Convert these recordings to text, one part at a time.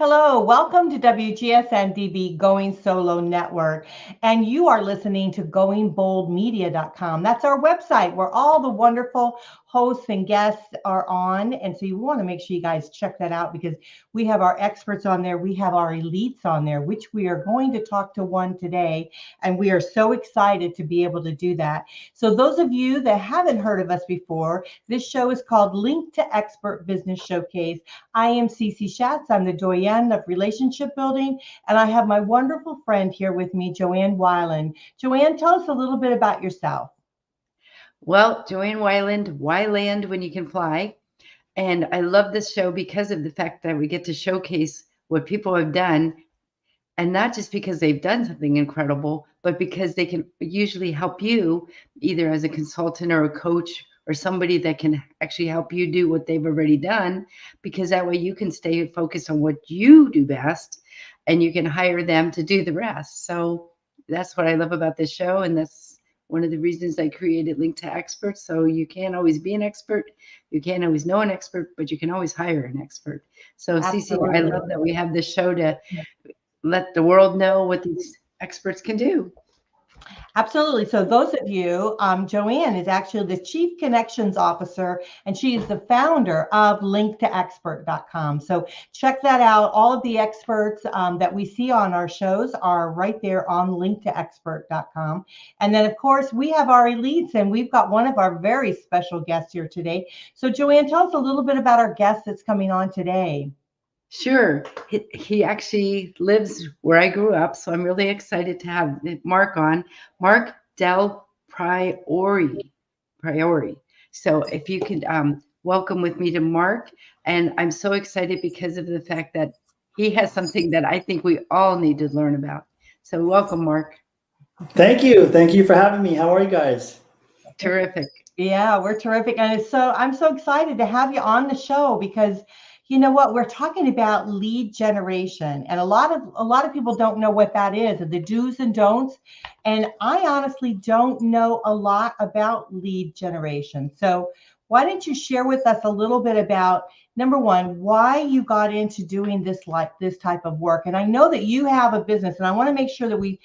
Hello, welcome to WGSN-DB Going Solo Network. And you are listening to goingboldmedia.com. That's our website where all the wonderful hosts and guests are on. And so you want to make sure you guys check that out because we have our experts on there. We have our elites on there, which we are going to talk to one today. And we are so excited to be able to do that. So those of you that haven't heard of us before, this show is called Link to Expert Business Showcase. I am Cece Schatz. I'm the Joanne of relationship building, and I have my wonderful friend here with me, Joanne Weiland. Joanne, tell us a little bit about yourself. Well, Joanne Weiland, Weiland when you can fly. And I love this show because of the fact that we get to showcase what people have done. And not just because they've done something incredible, but because they can usually help you either as a consultant or a coach or somebody that can actually help you do what they've already done, because that way you can stay focused on what you do best and you can hire them to do the rest. So that's what I love about this show. And that's one of the reasons I created Link to Experts. So you can't always be an expert. You can't always know an expert, but you can always hire an expert. So Cece, I love that we have this show to let the world know what these experts can do. Absolutely. So those of you, Joanne is actually the Chief Connections Officer, and she is the founder of linktoexpert.com. So check that out. All of the experts that we see on our shows are right there on linktoexpert.com. And then, of course, we have our elites, and we've got one of our very special guests here today. So Joanne, tell us a little bit about our guest that's coming on today. Sure. He actually lives where I grew up, so I'm really excited to have Marc on. Marc Del Priore. So if you could welcome with me to Marc, and I'm so excited because of the fact that he has something that I think we all need to learn about. So welcome, Marc. Thank you. Thank you for having me. How are you guys? Terrific. Yeah, we're terrific. And I'm so excited to have you on the show because you know what, we're talking about lead generation, and a lot of people don't know what that is, the do's and don'ts. And I honestly don't know a lot about lead generation. So why don't you share with us a little bit about, number one, why you got into doing this type of work? And I know that you have a business, and I want to make sure that we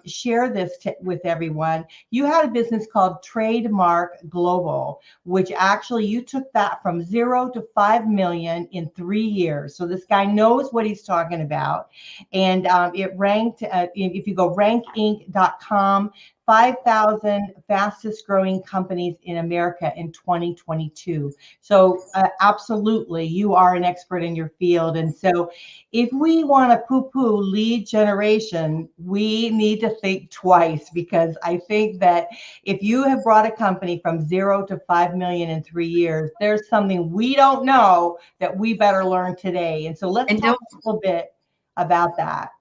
share this with everyone. You had a business called TradeMarc Global, which actually you took that from 0 to 5 million in 3 years. So this guy knows what he's talking about. And it ranked, if you go rankinc.com, 5,000 fastest growing companies in America in 2022. So absolutely, you are an expert in your field. And so if we want to poo-poo lead generation, we need to think twice, because I think that if you have brought a company from 0 to 5 million in 3 years, there's something we don't know that we better learn today. And so let's talk a little bit about that.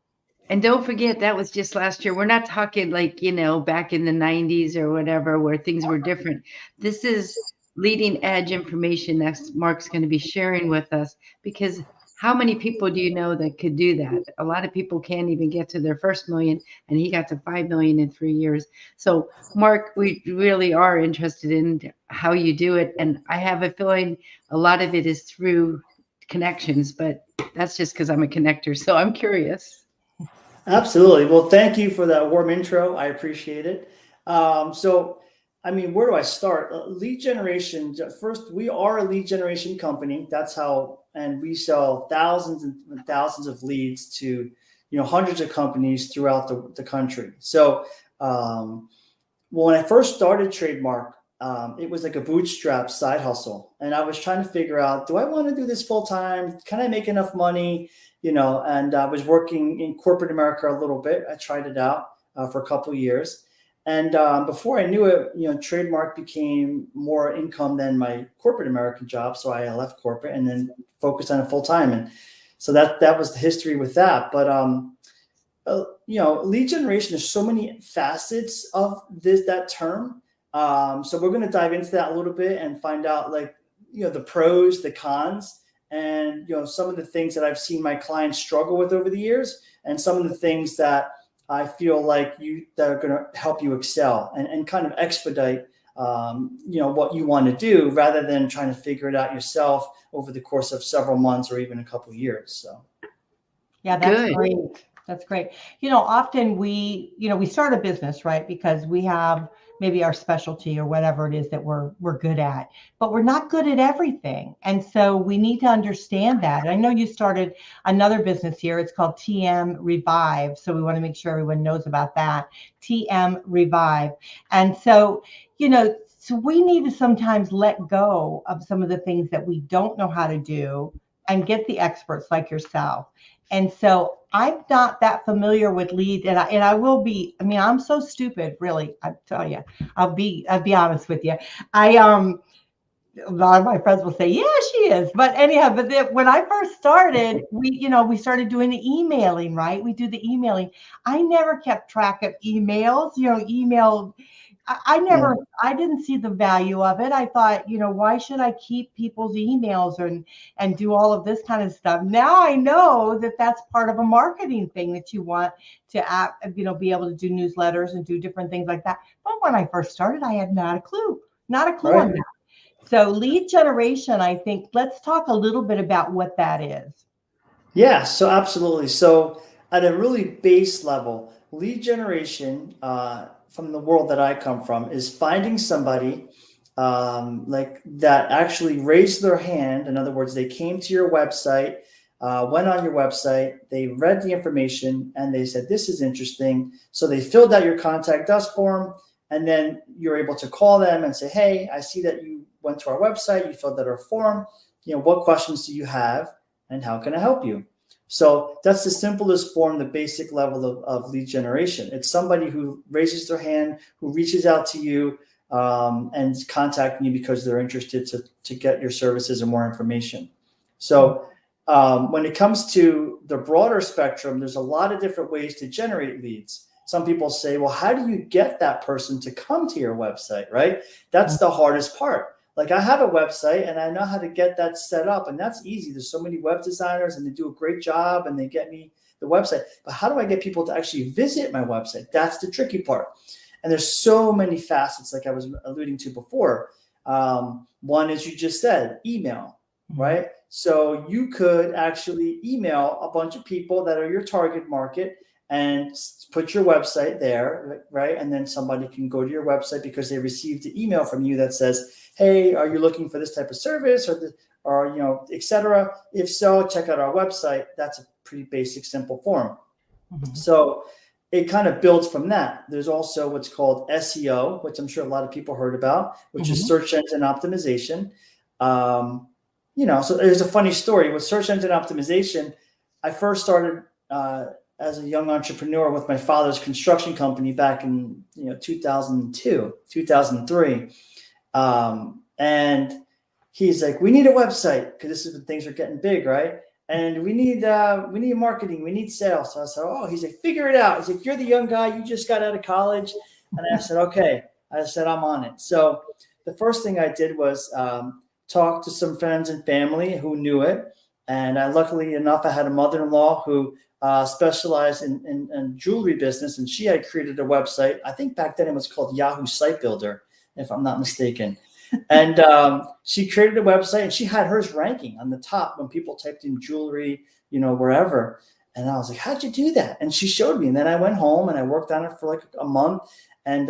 And don't forget, that was just last year. We're not talking like, back in the 90s or whatever, where things were different. This is leading edge information that Marc's going to be sharing with us, because how many people do you know that could do that? A lot of people can't even get to their first million, and he got to 5 million in 3 years. So Marc, we really are interested in how you do it. And I have a feeling a lot of it is through connections, but that's just because I'm a connector. So I'm curious. Absolutely. Well, thank you for that warm intro. I appreciate it. Where do I start? Lead generation. First, we are a lead generation company. That's how, and we sell thousands and thousands of leads to, hundreds of companies throughout the country. So, when I first started TradeMarc, it was like a bootstrap side hustle. And I was trying to figure out, do I want to do this full time? Can I make enough money? And I was working in corporate America a little bit. I tried it out for a couple of years. And before I knew it, TradeMarc became more income than my corporate American job. So I left corporate and then focused on it full time. And so that was the history with that. But, lead generation, there's so many facets of that term. So we're going to dive into that a little bit and find out the pros, the cons, and some of the things that I've seen my clients struggle with over the years, and some of the things that I feel like that are going to help you excel and kind of expedite what you want to do, rather than trying to figure it out yourself over the course of several months or even a couple of years. So Yeah, that's Good. great. That's great. Often we start a business, right? Because we have maybe our specialty or whatever it is that we're good at, but we're not good at everything. And so we need to understand that. I know you started another business here. It's called TMRevive. So we want to make sure everyone knows about that. TMRevive. And so we need to sometimes let go of some of the things that we don't know how to do and get the experts like yourself. And so I'm not that familiar with lead, and I will be. I mean, I'm so stupid, really. I tell you, I'll be honest with you. A lot of my friends will say, yeah, she is. But anyhow, when I first started, we started doing the emailing, right? We do the emailing. I never kept track of emails, email. I didn't see the value of it. I thought, why should I keep people's emails and do all of this kind of stuff? Now I know that that's part of a marketing thing that you want to, be able to do newsletters and do different things like that. But when I first started, I had not a clue on that. So lead generation, I think, let's talk a little bit about what that is. Yeah, so absolutely. So at a really base level, lead generation from the world that I come from is finding somebody like that actually raised their hand. In other words, they came to your website, went on your website, they read the information, and they said, this is interesting. So they filled out your contact us form, and then you're able to call them and say, hey, I see that you went to our website, you filled out our form. What questions do you have, and how can I help you? So that's the simplest form, the basic level of lead generation. It's somebody who raises their hand, who reaches out to you and contacting you because they're interested to get your services or more information. So when it comes to the broader spectrum, there's a lot of different ways to generate leads. Some people say, well, how do you get that person to come to your website, right? That's the hardest part. Like, I have a website and I know how to get that set up, and that's easy. There's so many web designers and they do a great job and they get me the website. But how do I get people to actually visit my website? That's the tricky part. And there's so many facets, like I was alluding to before. One, as you just said, email, right? So you could actually email a bunch of people that are your target market and put your website there, right? And then somebody can go to your website because they received an email from you that says, hey, are you looking for this type of service or et cetera? If so, check out our website. That's a pretty basic, simple form. So it kind of builds from that. There's also what's called SEO, which I'm sure a lot of people heard about, which is search engine optimization. So there's a funny story with search engine optimization. I first started as a young entrepreneur with my father's construction company back in 2002, 2003. And he's like, we need a website because this is when things are getting big, right? And we need marketing, we need sales. So I said, oh, he's like, figure it out. He's like, you're the young guy, you just got out of college. And I said, okay. I said, I'm on it. So the first thing I did was talk to some friends and family who knew it. And luckily enough, I had a mother-in-law who specialized in jewelry business, and she had created a website. I think back then it was called Yahoo Site Builder, if I'm not mistaken. And she created a website, and she had hers ranking on the top when people typed in jewelry, wherever. And I was like, how'd you do that? And she showed me. And then I went home and I worked on it for like a month and,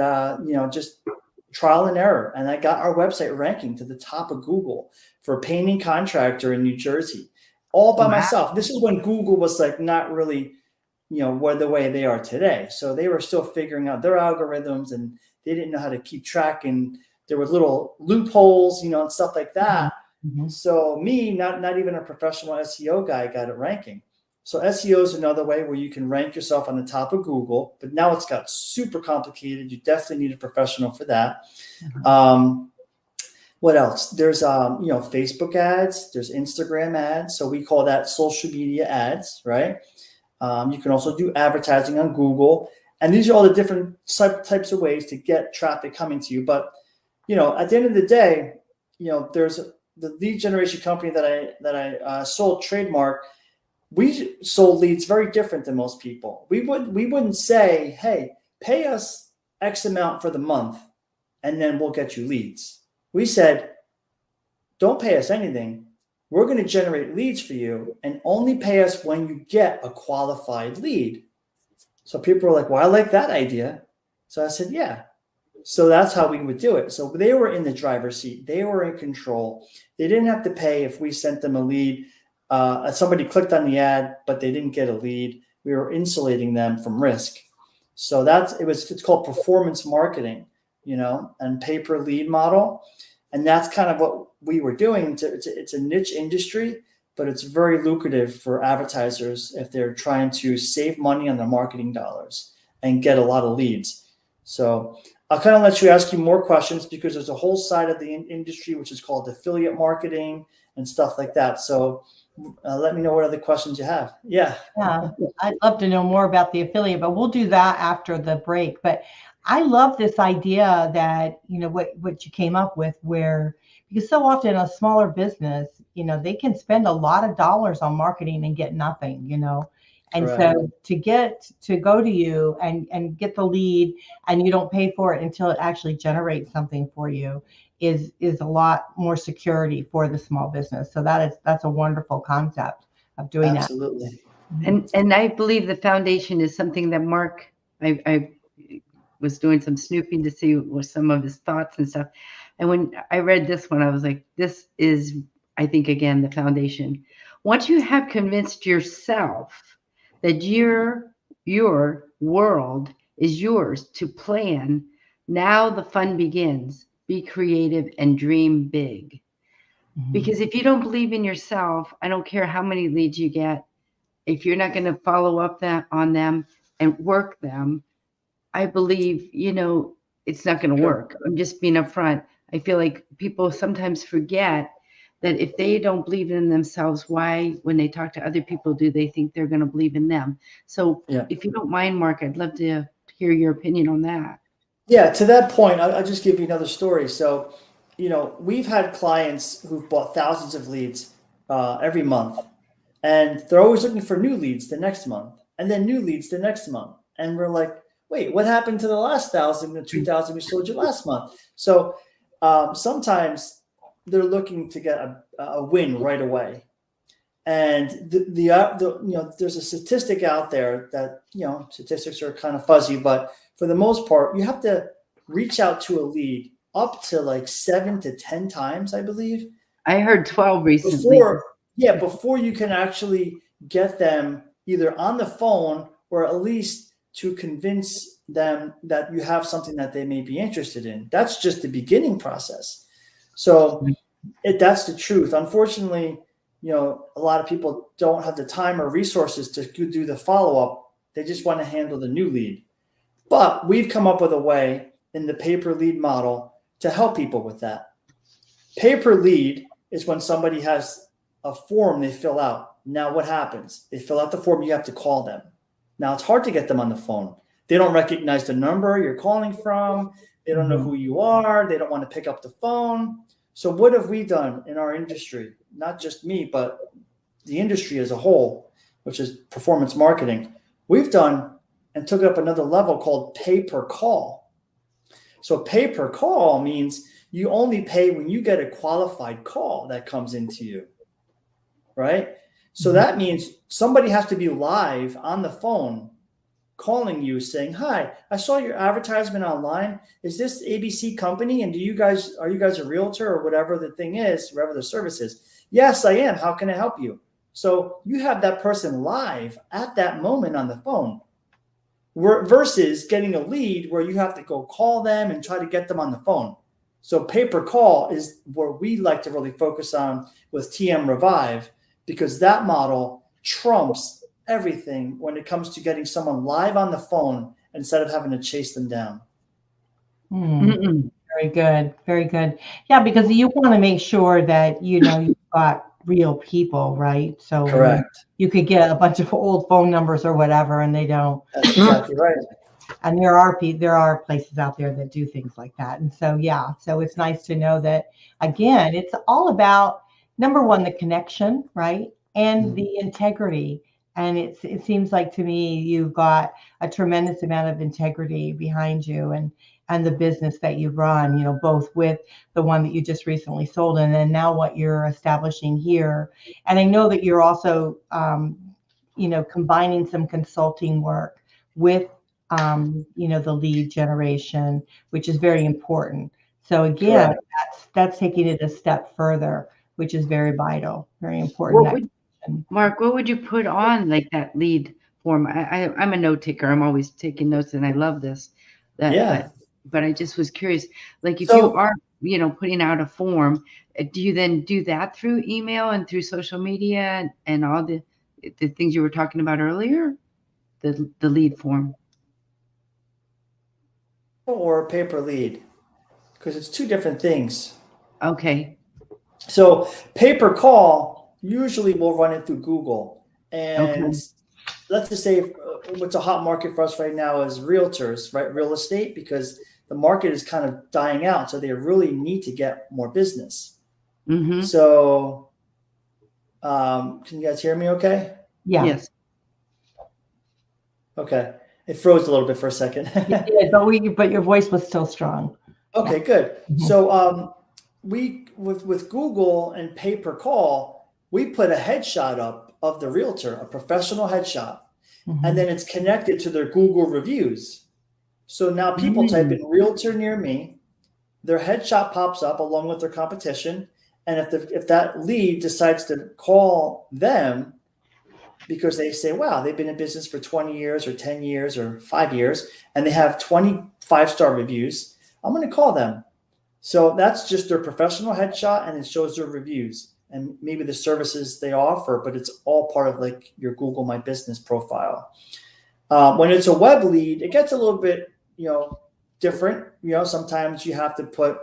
just trial and error. And I got our website ranking to the top of Google for a painting contractor in New Jersey, all by myself. This is when Google was like not really, where the way they are today. So they were still figuring out their algorithms and they didn't know how to keep track. And there were little loopholes, and stuff like that. So me, not even a professional SEO guy, got it ranking. So SEO is another way where you can rank yourself on the top of Google, but now it's got super complicated. You definitely need a professional for that. What else? There's, Facebook ads, there's Instagram ads. So we call that social media ads, right? You can also do advertising on Google. And these are all the different types of ways to get traffic coming to you. But, at the end of the day, there's the lead generation company that I sold, TradeMarc. We sold leads very different than most people. We wouldn't say, hey, pay us X amount for the month and then we'll get you leads. We said, don't pay us anything. we're going to generate leads for you and only pay us when you get a qualified lead. So people were like, well, I like that idea. So I said, yeah. So that's how we would do it. So they were in the driver's seat. They were in control. They didn't have to pay if we sent them a lead. Somebody clicked on the ad, but they didn't get a lead. We were insulating them from risk. So it's called performance marketing, and pay-per-lead model. And that's kind of what we were doing. It's a niche industry, but it's very lucrative for advertisers if they're trying to save money on their marketing dollars and get a lot of leads. So I'll kind of let you ask you more questions because there's a whole side of the industry, which is called affiliate marketing and stuff like that. So let me know what other questions you have. Yeah. Yeah, I'd love to know more about the affiliate, but we'll do that after the break. But I love this idea that, what you came up with because so often a smaller business, they can spend a lot of dollars on marketing and get nothing, And Correct. So to go to you and get the lead and you don't pay for it until it actually generates something for you is a lot more security for the small business. So that's a wonderful concept of doing Absolutely. that. And I believe the foundation is something that Marc, I was doing some snooping to see what some of his thoughts and stuff. And when I read this one, I was like, this is, I think, again, the foundation. Once you have convinced yourself that your world is yours to plan, now the fun begins. Be creative and dream big. Because if you don't believe in yourself, I don't care how many leads you get, if you're not going to follow up on them and work them, I believe, it's not going to work. I'm just being upfront. I feel like people sometimes forget that if they don't believe in themselves, why, when they talk to other people, do they think they're going to believe in them? So if you don't mind, Marc, I'd love to hear your opinion on that. Yeah, to that point, I'll just give you another story. So, we've had clients who've bought thousands of leads every month, and they're always looking for new leads the next month, and then new leads the next month. And we're like, wait, what happened to the last 1,000, the 2,000 we sold you last month? So sometimes they're looking to get a win right away. And there's a statistic out there that, statistics are kind of fuzzy, but for the most part, you have to reach out to a lead up to like 7 to 10 times, I believe. I heard 12 recently. Before you can actually get them either on the phone or at least to convince them that you have something that they may be interested in. That's just the beginning process. So that's the truth. Unfortunately, a lot of people don't have the time or resources to do the follow-up. They just want to handle the new lead. But we've come up with a way in the pay-per-lead model to help people with that. Pay-per-lead is when somebody has a form they fill out. Now what happens? They fill out the form, you have to call them. Now it's hard to get them on the phone. They don't recognize the number you're calling from. They don't know who you are. They don't want to pick up the phone. So what have we done in our industry? Not just me, but the industry as a whole, which is performance marketing. We've done and took it up another level called pay per call. So pay per call means you only pay when you get a qualified call that comes into you, right? So that means somebody has to be live on the phone calling you saying, hi, I saw your advertisement online. Is this ABC company? And are you guys a realtor or whatever the thing is, whatever the service is? Yes, I am. How can I help you? So you have that person live at that moment on the phone versus getting a lead where you have to go call them and try to get them on the phone. So pay per call is where we like to really focus on with TMRevive, because that model trumps everything when it comes to getting someone live on the phone instead of having to chase them down. Very good. Very good. Yeah, because you want to make sure that, you've got real people, right? So correct. You could get a bunch of old phone numbers or whatever, and they don't. That's exactly right. And there are places out there that do things like that. And so, so it's nice to know that, again, it's all about, number one, the connection, right? And the integrity. And it seems like to me, you've got a tremendous amount of integrity behind you. and the business that you run, you know, both with the one that you just recently sold and then now what you're establishing here. And I know that you're also, you know, combining some consulting work with, you know, the lead generation, which is very important. So again, Correct. that's taking it a step further, which is very vital, very important. What would, Mark, what would you put on like that lead form? I'm a note taker. I'm always taking notes, and I love this. Yeah. But I just was curious, like if you So, are, you know, putting out a form, do you then do that through email and through social media and all the things you were talking about earlier? The lead form. or paper lead, because it's two different things. Okay. So pay per call, usually we'll run it through Google. And Okay. let's just say what's a hot market for us right now is realtors, right? Real estate, because the market is kind of dying out. So they really need to get more business. Mm-hmm. So can you guys hear me okay? Yeah. Yes. Okay. It froze a little bit for a second. Yeah, but your voice was still strong. Okay, good. Mhm. So we with Google and pay per call, we put a headshot up of the realtor, a professional headshot, and then it's connected to their Google reviews. So now people type in realtor near me, their headshot pops up along with their competition, and if that lead decides to call them because they say, wow, they've been in business for 20 years or 10 years or 5 years, and they have 25-star reviews, I'm going to call them. So that's just their professional headshot, and it shows their reviews and maybe the services they offer, but it's all part of like your Google My Business profile. When it's a web lead, it gets a little bit, different. Sometimes you have to put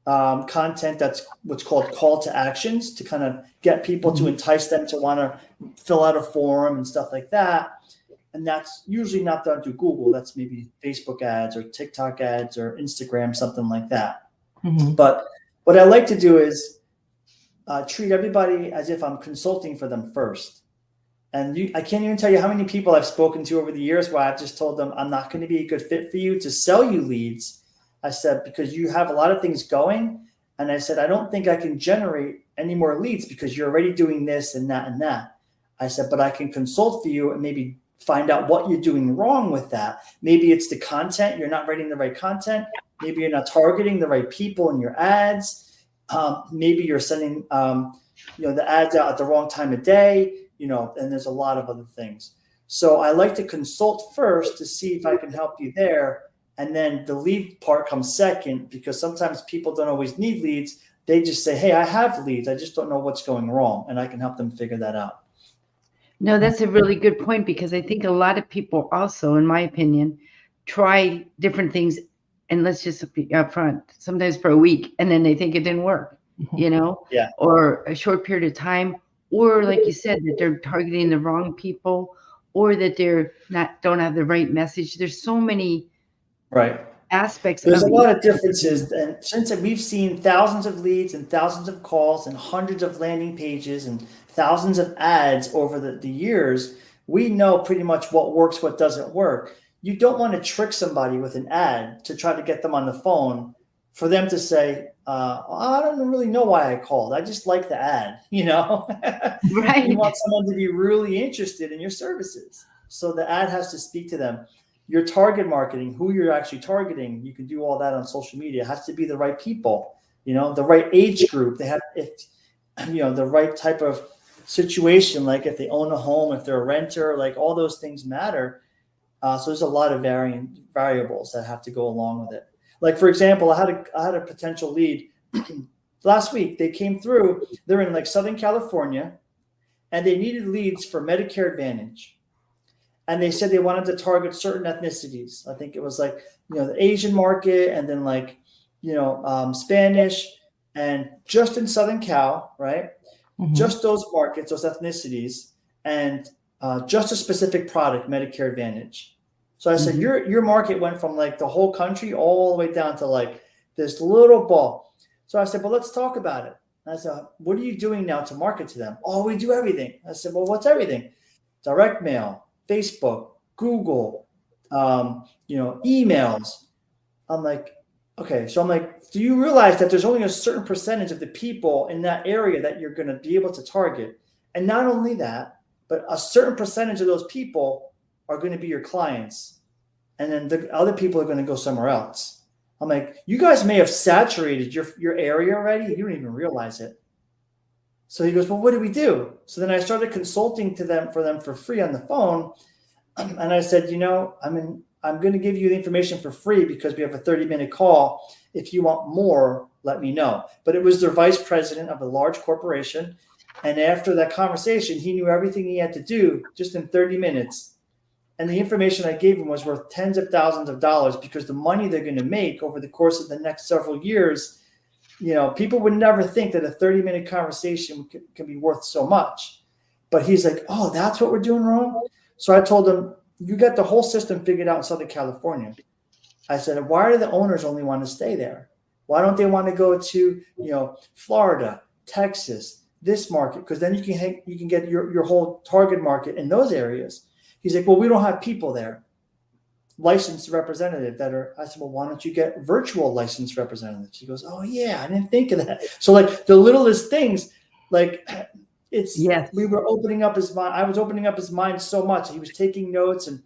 content that's what's called call to actions to kind of get people to entice them to want to fill out a form and stuff like that. And that's usually not done through Google. That's maybe Facebook ads or TikTok ads or Instagram, something like that. But what I like to do is treat everybody as if I'm consulting for them first. And I can't even tell you how many people I've spoken to over the years where I've just told them, I'm not going to be a good fit for you to sell you leads. I said, because you have a lot of things going. And I said, I don't think I can generate any more leads because you're already doing this and that and that. I said, but I can consult for you and maybe find out what you're doing wrong with that. Maybe it's the content. You're not writing the right content. Maybe you're not targeting the right people in your ads. Maybe you're sending, the ads out at the wrong time of day, and there's a lot of other things. So I like to consult first to see if I can help you there. And then the lead part comes second, because sometimes people don't always need leads. They just say, hey, I have leads. I just don't know what's going wrong. And I can help them figure that out. No, that's a really good point, because I think a lot of people also, in my opinion, try different things, and let's just be upfront, sometimes for a week, and then they think it didn't work, Yeah. or a short period of time, or like you said, that they're targeting the wrong people, or that don't have the right message. There's so many aspects. There's a lot of differences. And since we've seen thousands of leads and thousands of calls and hundreds of landing pages and thousands of ads over the years, we know pretty much what works, what doesn't work. You don't want to trick somebody with an ad to try to get them on the phone for them to say, I don't really know why I called. I just like the ad, Right. You want someone to be really interested in your services. So the ad has to speak to them. Your target marketing, who you're actually targeting, you can do all that on social media. It has to be the right people, the right age group. They have, the right type of situation, like if they own a home, if they're a renter, like all those things matter. So there's a lot of variables that have to go along with it. Like, for example, I had a potential lead last week. They came through. They're in like Southern California, and they needed leads for Medicare Advantage. And they said they wanted to target certain ethnicities. I think it was like, the Asian market, and then like, Spanish, and just in Southern Cal, right? Just those markets, those ethnicities, and just a specific product, Medicare Advantage. So I said, your market went from like the whole country all the way down to like this little ball. So I said, well, let's talk about it. And I said, what are you doing now to market to them? Oh, we do everything. I said, well, what's everything? Direct mail, Facebook, Google, emails. I'm like, okay. So I'm like, do you realize that there's only a certain percentage of the people in that area that you're going to be able to target? And not only that, but a certain percentage of those people are going to be your clients. And then the other people are going to go somewhere else. I'm like, you guys may have saturated your area already. You don't even realize it. So he goes, well, what do we do? So then I started consulting to them for free on the phone. And I said, I'm going to give you the information for free because we have a 30-minute call. If you want more, let me know. But it was their vice president of a large corporation. And after that conversation, he knew everything he had to do just in 30 minutes. And the information I gave him was worth tens of thousands of dollars because the money they're going to make over the course of the next several years, people would never think that a 30-minute conversation can be worth so much. But he's like, oh, that's what we're doing wrong? So I told him, you got the whole system figured out in Southern California. I said, why do the owners only want to stay there? Why don't they want to go to, Florida, Texas, this market? Because then you can get your whole target market in those areas. He's like, well, we don't have people there, licensed representative I said, well, why don't you get virtual licensed representatives? He goes, oh yeah, I didn't think of that. So like the littlest things, like we were opening up his mind. I was opening up his mind so much. He was taking notes, and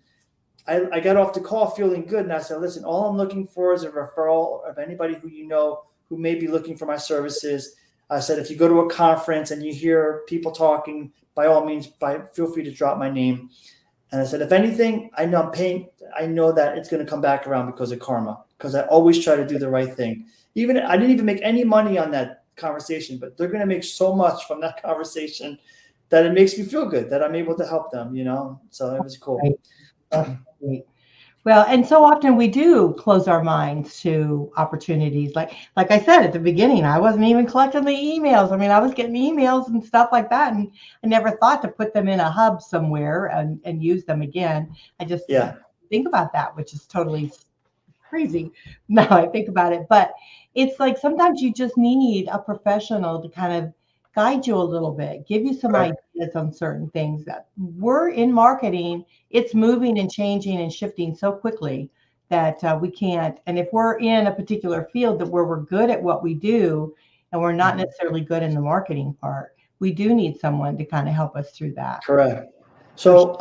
I got off the call feeling good. And I said, listen, all I'm looking for is a referral of anybody who may be looking for my services. I said, if you go to a conference and you hear people talking, by all means, feel free to drop my name. And I said, if anything, I know I'm paying. I know that it's going to come back around because of karma, because I always try to do the right thing. I didn't even make any money on that conversation, but they're going to make so much from that conversation that it makes me feel good that I'm able to help them, so it was cool. Right. Well, and so often we do close our minds to opportunities. Like I said at the beginning, I wasn't even collecting the emails. I mean, I was getting emails and stuff like that, and I never thought to put them in a hub somewhere and use them again. I just think about that, which is totally crazy now I think about it. But it's like sometimes you just need a professional to kind of guide you a little bit, give you some ideas on certain things. That we're in marketing, it's moving and changing and shifting so quickly that we can't. And if we're in a particular field where we're good at what we do and we're not necessarily good in the marketing part, we do need someone to kind of help us through that. Correct. So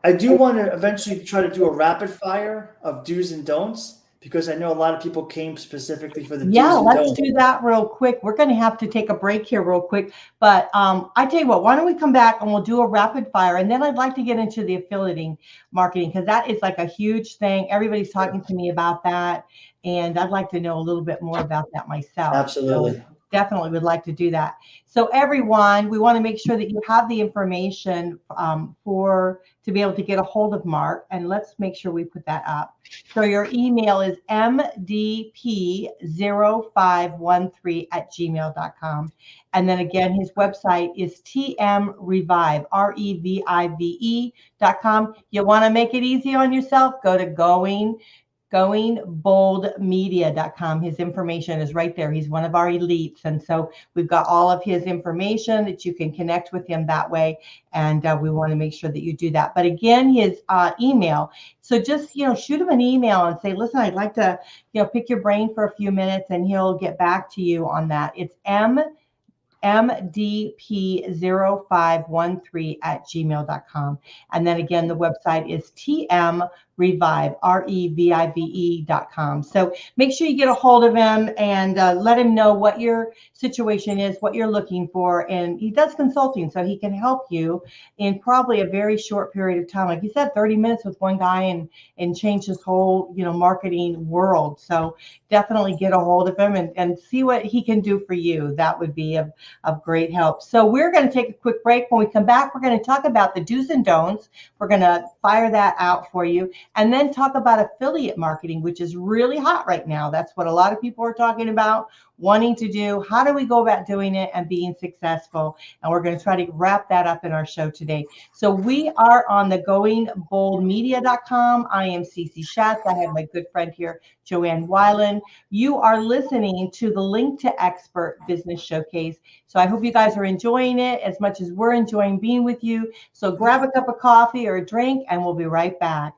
I do want to eventually try to do a rapid fire of do's and don'ts, because I know a lot of people came specifically for the do's and don'ts. Yeah, let's do that real quick. We're going to have to take a break here real quick. But I tell you what, why don't we come back and we'll do a rapid fire. And then I'd like to get into the affiliating marketing, because that is like a huge thing. Everybody's talking to me about that. And I'd like to know a little bit more about that myself. Absolutely. So definitely would like to do that. So everyone, we want to make sure that you have the information to be able to get a hold of Marc, and let's make sure we put that up. So your email is mdp0513@gmail.com. And then again, his website is TMRevive, REVIVE.com. You want to make it easy on yourself? Go to goingboldmedia.com. His information is right there. He's one of our elites. And so we've got all of his information that you can connect with him that way. And we want to make sure that you do that. But again, his email. So just, shoot him an email and say, listen, I'd like to, pick your brain for a few minutes, and he'll get back to you on that. It's mdp0513@gmail.com. And then again, the website is TMRevive, REVIVE.com. So make sure you get a hold of him and let him know what your situation is, what you're looking for. And he does consulting, so he can help you in probably a very short period of time. Like you said, 30 minutes with one guy and change his whole, marketing world. So definitely get a hold of him and see what he can do for you. That would be of great help. So we're going to take a quick break. When we come back, we're going to talk about the do's and don'ts. We're going to fire that out for you, and then talk about affiliate marketing, which is really hot right now. That's what a lot of people are talking about, wanting to do. How do we go about doing it and being successful? And we're going to try to wrap that up in our show today. So we are on the goingboldmedia.com. I am Cece Schatz. I have my good friend here, Joanne Weiland. You are listening to the Link to Expert Business Showcase. So I hope you guys are enjoying it as much as we're enjoying being with you. So grab a cup of coffee or a drink, and we'll be right back.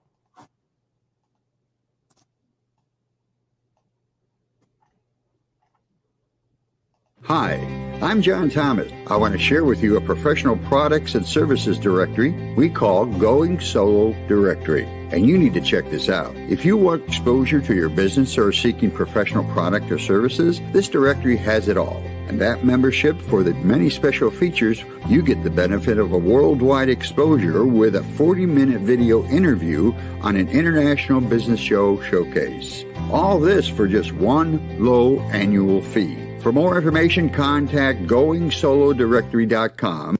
Hi, I'm John Thomas. I want to share with you a professional products and services directory we call Going Solo Directory. And you need to check this out. If you want exposure to your business or are seeking professional product or services, this directory has it all. And that membership, for the many special features, you get the benefit of a worldwide exposure with a 40-minute video interview on an international business show showcase. All this for just one low annual fee. For more information, contact GoingSoloDirectory.com.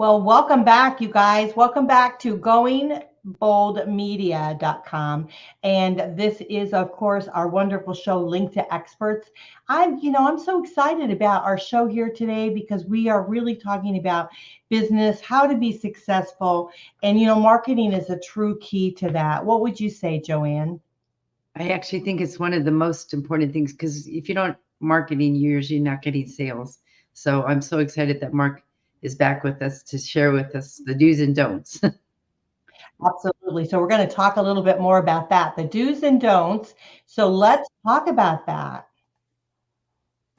Well, welcome back, you guys. Welcome back to GoingBoldMedia.com. And this is, of course, our wonderful show, Link to Experts. I'm so excited about our show here today because we are really talking about business, how to be successful. And, marketing is a true key to that. What would you say, Joanne? I actually think it's one of the most important things, because if you don't marketing, you're usually not getting sales. So I'm so excited that Marc is back with us to share with us the do's and don'ts. Absolutely. So we're going to talk a little bit more about that, the do's and don'ts. So let's talk about that.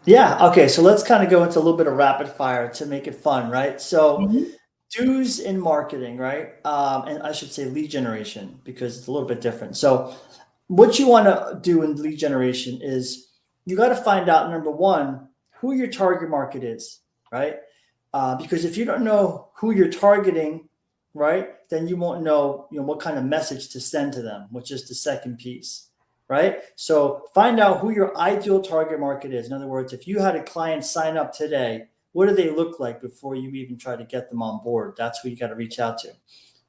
Yeah. Okay. So let's kind of go into a little bit of rapid fire to make it fun, right? So do's in marketing, right? And I should say lead generation, because it's a little bit different. So what you want to do in lead generation is you got to find out, number one, who your target market is, right? Because if you don't know who you're targeting, right, then you won't know, what kind of message to send to them, which is the second piece, right? So find out who your ideal target market is. In other words, if you had a client sign up today, what do they look like before you even try to get them on board? That's who you got to reach out to.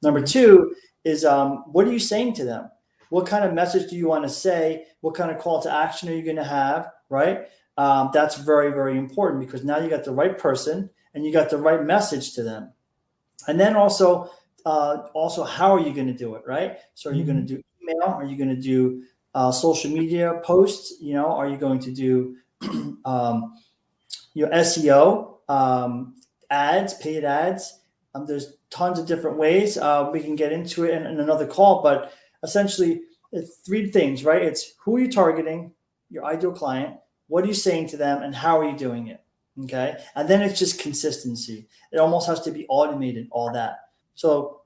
Number two is what are you saying to them? What kind of message do you want to say? What kind of call to action are you going to have, right? That's very, very important, because now you got the right person and you got the right message to them. And then also how are you going to do it, right? So are you going to do email? Are you going to do social media posts? Are you going to do your SEO, ads, paid ads? There's tons of different ways. We can get into it in another call, but essentially it's three things, right? It's who are you targeting, your ideal client, what are you saying to them, and how are you doing it? Okay. And then it's just consistency. It almost has to be automated, all that. So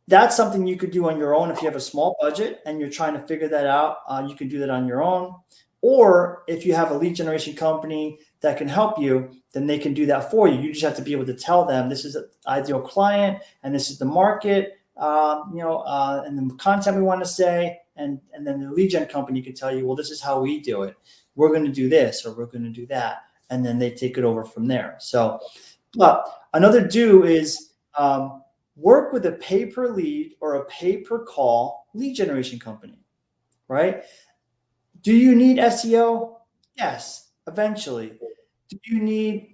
that's something you could do on your own. If you have a small budget and you're trying to figure that out, you can do that on your own. Or if you have a lead generation company that can help you, then they can do that for you. You just have to be able to tell them this is an ideal client and this is the market, and the content we want to say. And then the lead gen company can tell you, well, this is how we do it. We're going to do this, or we're going to do that. And then they take it over from there. So, but another do is work with a pay-per-lead or a pay-per-call lead generation company, right? Do you need SEO? Yes, eventually. Do you need,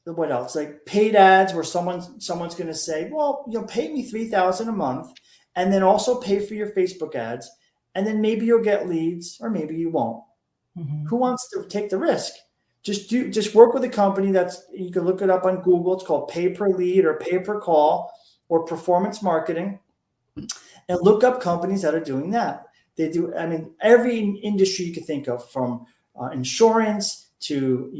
what else? Like paid ads, where someone's going to say, well, pay me $3,000 a month, and then also pay for your Facebook ads, and then maybe you'll get leads, or maybe you won't. Who wants to take the risk? Just work with a company you can look it up on Google. It's called pay-per-lead or pay-per-call or performance marketing, and look up companies that are doing that. They do. I mean, every industry you can think of, from insurance to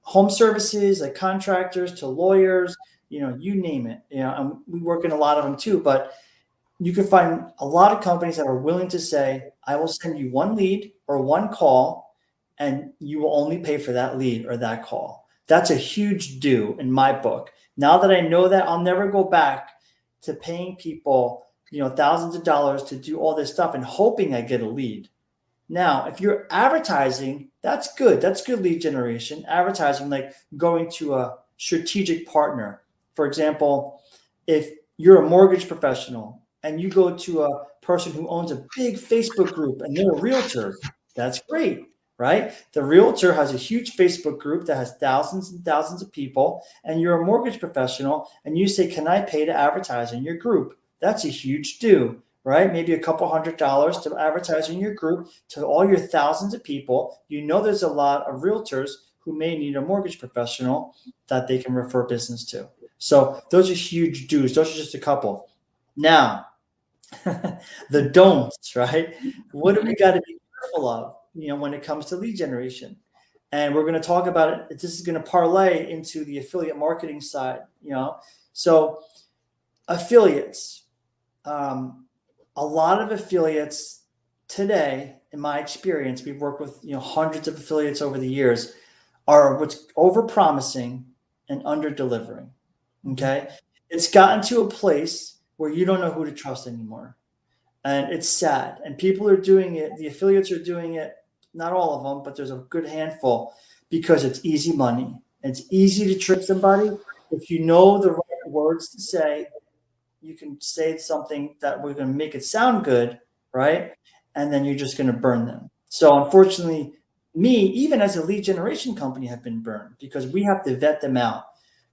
home services like contractors to lawyers. You name it. And we work in a lot of them too. But you can find a lot of companies that are willing to say, I will send you one lead or one call, and you will only pay for that lead or that call. That's a huge do in my book. Now that I know that, I'll never go back to paying people, thousands of dollars to do all this stuff and hoping I get a lead. Now, if you're advertising, that's good. That's good lead generation. Advertising, like going to a strategic partner. For example, if you're a mortgage professional and you go to a person who owns a big Facebook group and they're a realtor. That's great, right? The realtor has a huge Facebook group that has thousands and thousands of people, and you're a mortgage professional and you say, can I pay to advertise in your group? That's a huge do, right? Maybe a couple $100 to advertise in your group to all your thousands of people. You know, there's a lot of realtors who may need a mortgage professional that they can refer business to. So those are huge do's. Those are just a couple. Now, the don'ts, right? What do we got to be careful of, when it comes to lead generation? And we're going to talk about it. This is going to parlay into the affiliate marketing side, So affiliates, a lot of affiliates today, in my experience, we've worked with, hundreds of affiliates over the years, are what's over-promising and under-delivering, okay? It's gotten to a place where you don't know who to trust anymore. And it's sad. And people are doing it. The affiliates are doing it. Not all of them, but there's a good handful because it's easy money. It's easy to trick somebody. If you know the right words to say, you can say something that we're going to make it sound good, right? And then you're just going to burn them. So unfortunately, me, even as a lead generation company, have been burned because we have to vet them out.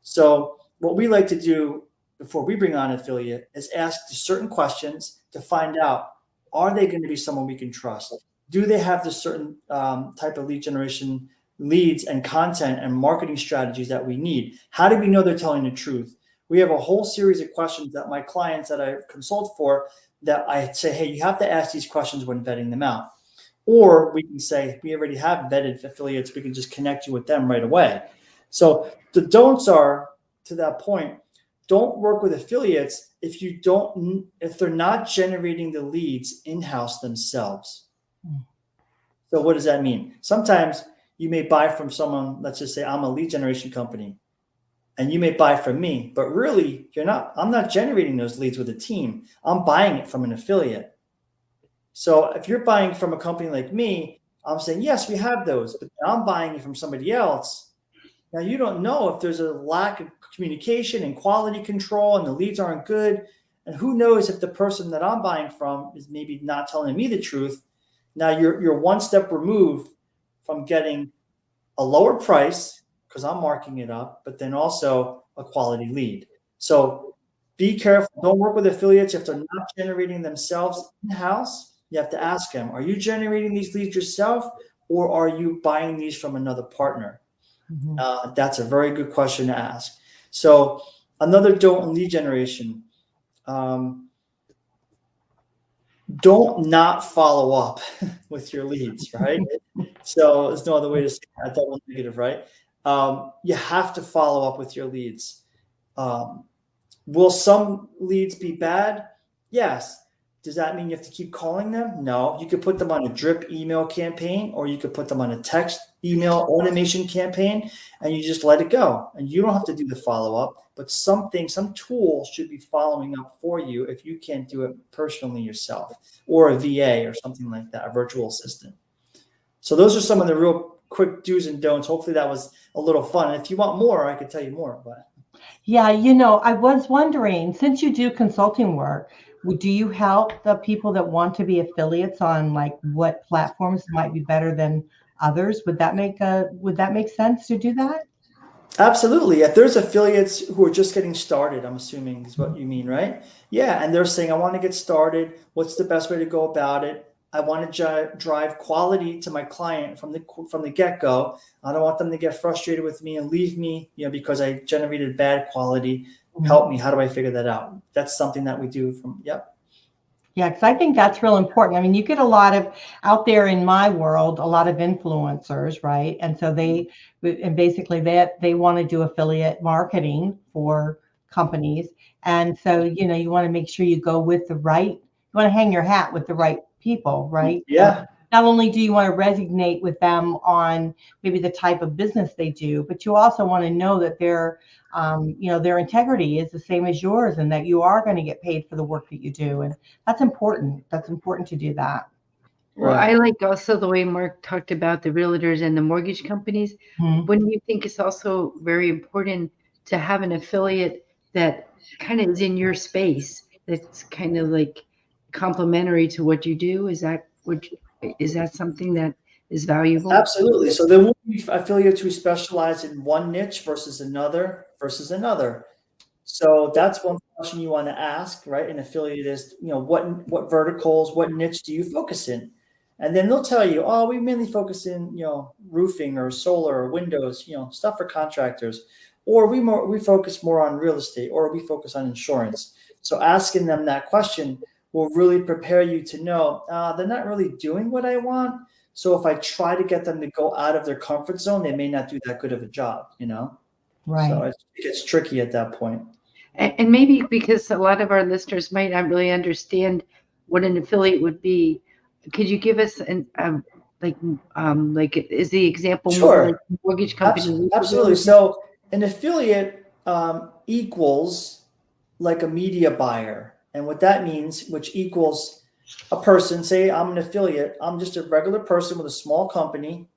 So what we like to do before we bring on an affiliate is ask certain questions to find out, are they going to be someone we can trust? Do they have the certain type of lead generation leads and content and marketing strategies that we need? How do we know they're telling the truth? We have a whole series of questions that my clients that I consult for, that I say, hey, you have to ask these questions when vetting them out. Or we can say, we already have vetted affiliates. We can just connect you with them right away. So the don'ts are, to that point, don't work with affiliates if they're not generating the leads in-house themselves. So what does that mean? Sometimes you may buy from someone, let's just say I'm a lead generation company, and you may buy from me, but really I'm not generating those leads with a team. I'm buying it from an affiliate. So if you're buying from a company like me, I'm saying, yes, we have those, but I'm buying it from somebody else. Now, you don't know if there's a lack of communication and quality control and the leads aren't good. And who knows if the person that I'm buying from is maybe not telling me the truth. Now, you're one step removed from getting a lower price because I'm marking it up, but then also a quality lead. So be careful. Don't work with affiliates if they're not generating themselves in-house. You have to ask them, are you generating these leads yourself, or are you buying these from another partner? Mm-hmm. That's a very good question to ask. So another don't in lead generation, don't not follow up with your leads, right? So there's no other way to say that. Double negative, right? You have to follow up with your leads. Will some leads be bad? Yes. Does that mean you have to keep calling them? No. You could put them on a drip email campaign, or you could put them on a text email automation campaign, and you just let it go. And you don't have to do the follow-up, but some tool should be following up for you if you can't do it personally yourself, or a VA or something like that, a virtual assistant. So those are some of the real quick do's and don'ts. Hopefully that was a little fun. If you want more, I could tell you more. But yeah, I was wondering, since you do consulting work, do you help the people that want to be affiliates on like what platforms might be better than others? Would that make sense to do that? Absolutely. If there's affiliates who are just getting started, I'm assuming is what you mean, right? Yeah. And they're saying, I want to get started. What's the best way to go about it? I want to drive quality to my client from the get-go. I don't want them to get frustrated with me and leave me, because I generated bad quality. Help me. How do I figure that out? That's something that we do Yep. Yeah, because I think that's real important. I mean, you get a lot of out there in my world, a lot of influencers, right? And so they want to do affiliate marketing for companies. And so, you want to make sure you go with you want to hang your hat with the right people, right? Yeah. Not only do you want to resonate with them on maybe the type of business they do, but you also want to know that their integrity is the same as yours, and that you are going to get paid for the work that you do. And that's important. That's important to do that. Well, I like also the way Marc talked about the realtors and the mortgage companies. Mm-hmm. Wouldn't you think it's also very important to have an affiliate that kind of is in your space? That's kind of like complementary to what you do? Is that something that is valuable? Absolutely. So there will be affiliates who specialize in one niche versus another. So that's one question you want to ask, right? An affiliate is, what verticals, what niche do you focus in? And then they'll tell you, oh, we mainly focus in, roofing or solar or windows, stuff for contractors, or we focus more on real estate, or we focus on insurance. So asking them that question will really prepare you to know they're not really doing what I want. So if I try to get them to go out of their comfort zone, they may not do that good of a job, Right. So it gets tricky at that point. And maybe because a lot of our listeners might not really understand what an affiliate would be, could you give us like is the example Sure. more like a mortgage company? Absolutely. So an affiliate equals like a media buyer. And what that means, which equals a person, say I'm an affiliate, I'm just a regular person with a small company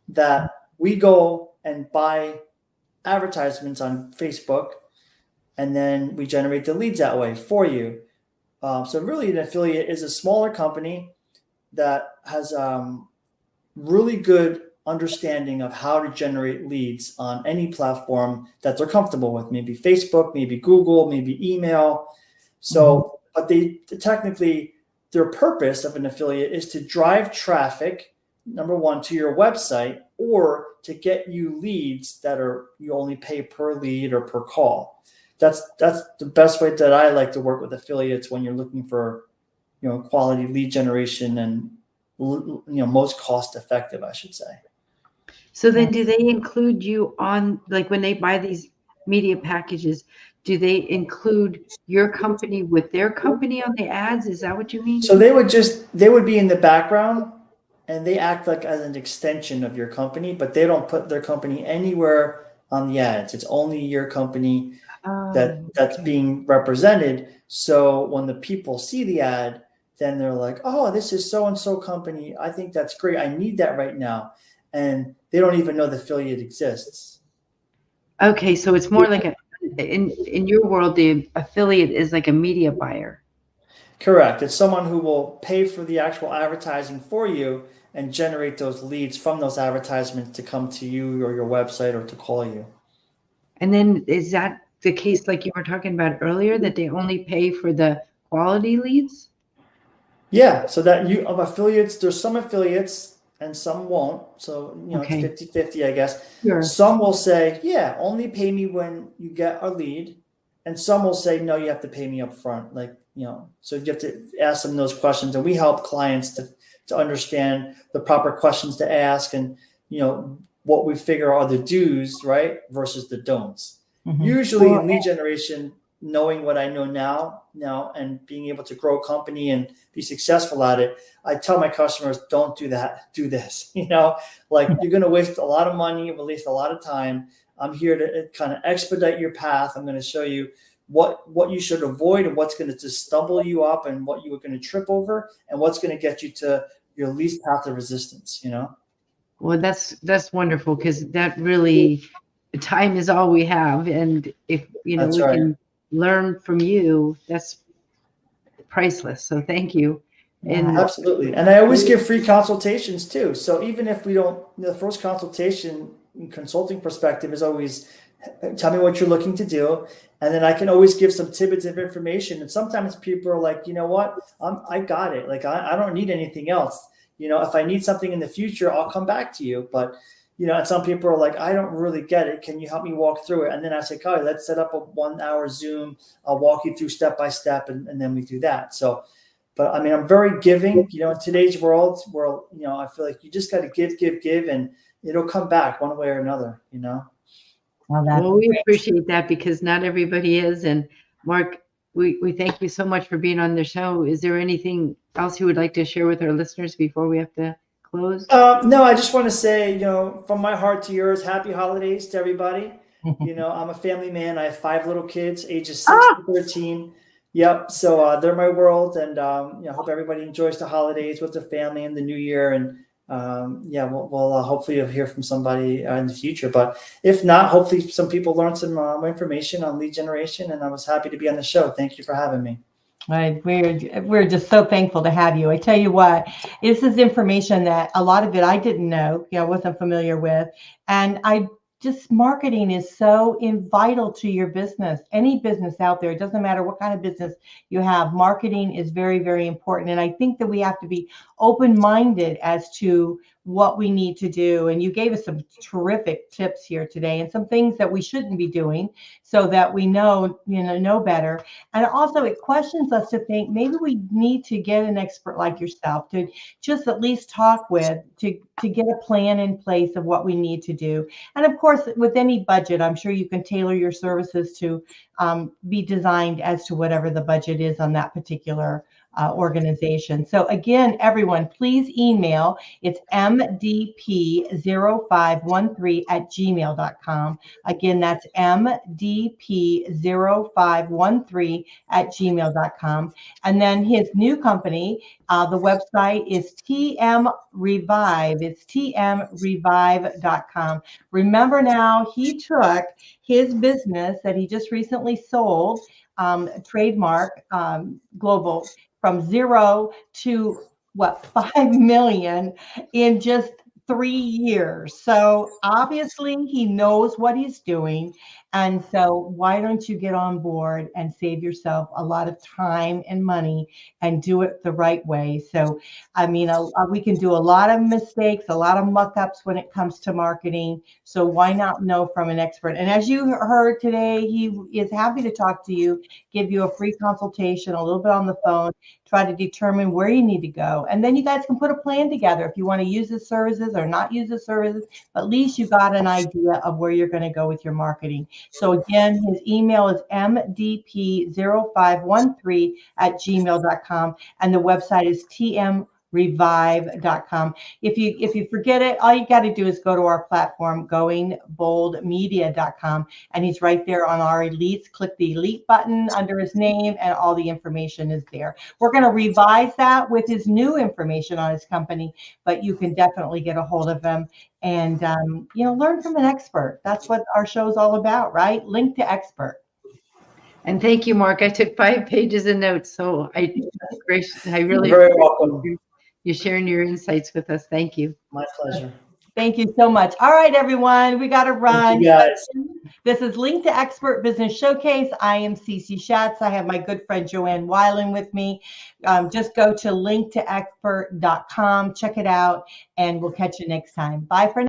that we go and buy advertisements on Facebook, and then we generate the leads that way for you. So really an affiliate is a smaller company that has really good understanding of how to generate leads on any platform that they're comfortable with, maybe Facebook, maybe Google, maybe email. So, but they technically, their purpose of an affiliate is to drive traffic, number one, to your website, or to get you leads that you only pay per lead or per call. That's the best way that I like to work with affiliates when you're looking for, quality lead generation and, most cost effective, I should say. So then do they include you on, like when they buy these media packages, do they include your company with their company on the ads? Is that what you mean? So they would be in the background and they act like as an extension of your company, but they don't put their company anywhere on the ads. It's only your company that's being represented. So when the people see the ad, then they're like, oh, this is so-and-so company. I think that's great. I need that right now. And they don't even know the affiliate exists. Okay. So it's more like in your world, the affiliate is like a media buyer. Correct. It's someone who will pay for the actual advertising for you and generate those leads from those advertisements to come to you or your website or to call you. And then is that the case like you were talking about earlier, that they only pay for the quality leads? Yeah. So that affiliates, there's some affiliates and some won't. So, Okay. It's 50-50, I guess. Sure. Some will say, yeah, only pay me when you get a lead. And some will say, no, you have to pay me up front. Like, so you have to ask them those questions. And we help clients to understand the proper questions to ask and, what we figure are the do's, right, versus the don'ts. Usually in lead generation, knowing what I know now and being able to grow a company and be successful at it, I tell my customers, don't do that, do this. Like you're going to waste a lot of money, waste a lot of time. I'm here to kind of expedite your path. I'm going to show you what you should avoid and what's going to just stumble you up and what you are going to trip over and what's going to get you to your least path of resistance, Well, that's wonderful, because that really, time is all we have. And if, That's we right. can learn from you, that's priceless. So thank you. And Absolutely. And I always give free consultations too. So even if we don't, the first consultation consulting perspective is always tell me what you're looking to do. And then I can always give some tidbits of information. And sometimes people are like, you know what, I got it. Like, I don't need anything else. If I need something in the future, I'll come back to you. But, and some people are like, I don't really get it. Can you help me walk through it? And then I say, Kyle, let's set up a 1 hour Zoom. I'll walk you through step by step. And then we do that. So, but I mean, I'm very giving, in today's world where, I feel like you just got to give, and it'll come back one way or another, Well, we appreciate that, because not everybody is. And Marc, we thank you so much for being on the show. Is there anything else you would like to share with our listeners before we have to close? No, I just want to say, from my heart to yours, happy holidays to everybody. I'm a family man. I have 5 little kids, ages 6 to 13. Yep. So they're my world. And, I hope everybody enjoys the holidays with their family and the new year. And we'll hopefully you'll hear from somebody in the future. But if not, hopefully some people learned some information on lead generation. And I was happy to be on the show. Thank you for having me. Right. We're just so thankful to have you. I tell you what, this is information that a lot of it I didn't know, wasn't familiar with. And marketing is so vital to your business. Any business out there, it doesn't matter what kind of business you have, marketing is very, very important. And I think that we have to be open-minded as to what we need to do. And you gave us some terrific tips here today and some things that we shouldn't be doing so that we know better. And also it questions us to think maybe we need to get an expert like yourself to just at least talk with, to get a plan in place of what we need to do. And of course, with any budget, I'm sure you can tailor your services to be designed as to whatever the budget is on that particular organization. So again, everyone, please email. It's mdp0513@gmail.com. Again, that's mdp0513@gmail.com. And then his new company, the website is TMRevive. It's TMRevive.com. Remember now, he took his business that he just recently sold, TradeMarc Global, from 0 to 5 million in just 3 years. So obviously he knows what he's doing. And so why don't you get on board and save yourself a lot of time and money and do it the right way? So, I mean, we can do a lot of mistakes, a lot of muck-ups when it comes to marketing. So why not know from an expert? And as you heard today, he is happy to talk to you, give you a free consultation, a little bit on the phone, try to determine where you need to go. And then you guys can put a plan together if you want to use the services or not use the services, but at least you got an idea of where you're going to go with your marketing. So again, his email is mdp0513@gmail.com, and the website is tmrevive.com. If you forget it, all you got to do is go to our platform, goingboldmedia.com, and he's right there on our elites. Click the elite button under his name, and all the information is there. We're going to revise that with his new information on his company, but you can definitely get a hold of him and learn from an expert. That's what our show is all about, right? Link to expert. And thank you, Mark. I took 5 pages of notes, so I really You're very welcome. You sharing your insights with us. Thank you. My pleasure. Thank you so much. All right, everyone, we got to run. Thank you guys. This is Link to Expert Business Showcase. I am Cece Schatz. I have my good friend Joanne Weiland with me. Just go to linktoexpert.com, check it out, and we'll catch you next time. Bye for now.